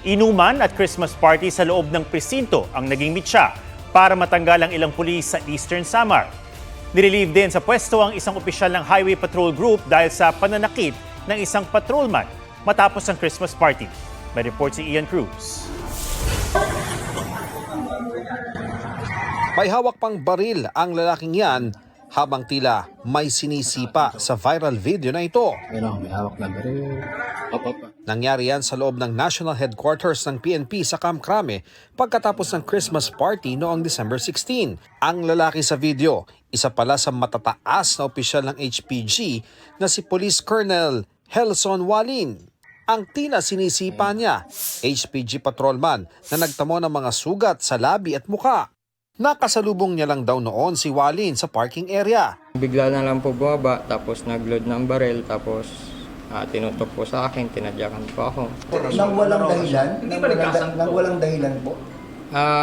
Inuman at Christmas party sa loob ng presinto ang naging mitsa para matanggal ang ilang pulis sa Eastern Samar. Nirelieve din sa pwesto ang isang opisyal ng Highway Patrol Group dahil sa pananakit ng isang patrolman matapos ang Christmas party. May report si Ian Cruz. May hawak pang baril ang lalaking yan habang tila may sinisipa sa viral video na ito. May hawak na baril. Nangyari yan sa loob ng National Headquarters ng PNP sa Camp Crame pagkatapos ng Christmas party noong December 16. Ang lalaki sa video, isa pala sa matataas na opisyal ng HPG na si Police Colonel Helson Walin. Ang tila sinisipa niya, HPG patrolman na nagtamo ng mga sugat sa labi at muka. Nakasalubong niya lang daw noon si Walin sa parking area. Bigla na lang po bumaba, tapos nag-load ng baril, tapos tinutok po sa akin, tinadyakan po ako. Nang walang dahilan? Nang walang dahilan po?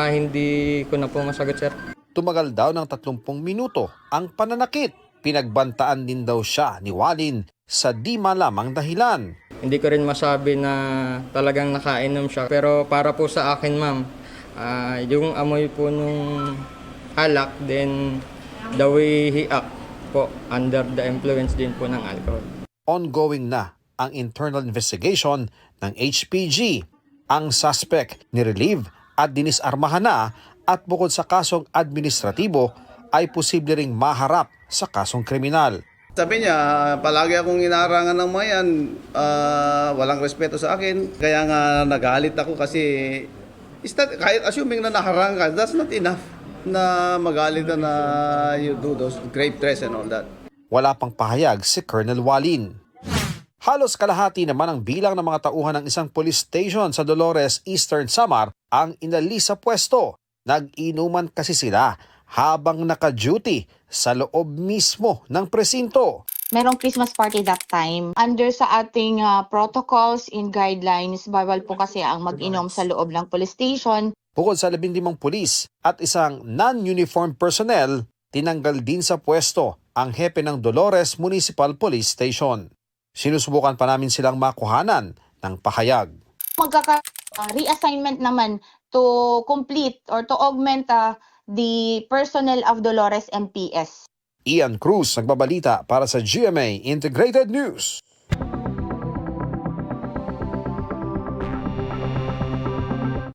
Hindi ko na po masagot, sir. Tumagal daw ng 30 minuto ang pananakit. Pinagbantaan din daw siya ni Walin sa di malamang dahilan. Hindi ko rin masabi na talagang nakainom siya. Pero para po sa akin, ma'am, yung amoy po nung alak, then the way he act po, under the influence din po ng alcohol. Ongoing na ang internal investigation ng HPG. Ang suspect nirelieve at dinisarmahan na at bukod sa kasong administratibo ay posible ring maharap sa kasong kriminal. Sabi niya, palagi akong inarangan ng mga yan, walang respeto sa akin. Kaya nga nagalit ako kasi kahit assuming na naharang ka, that's not enough na magalit na you do those grave threats and all that. Wala pang pahayag si Colonel Walin. Halos kalahati naman ang bilang ng mga tauhan ng isang police station sa Dolores, Eastern Samar ang inalis sa pwesto. Nag-inuman kasi sila habang naka-duty sa loob mismo ng presinto. Merong Christmas party that time. Under sa ating protocols and guidelines, bawal po kasi ang mag-inom sa loob ng police station. Bukod sa 15 pulis at isang non-uniformed personnel, tinanggal din sa pwesto ang hepe ng Dolores Municipal Police Station. Sinusubukan pa namin silang makuhanan ng pahayag. Reassignment naman to complete or to augment the personnel of Dolores MPS. Ian Cruz, nagbabalita para sa GMA Integrated News.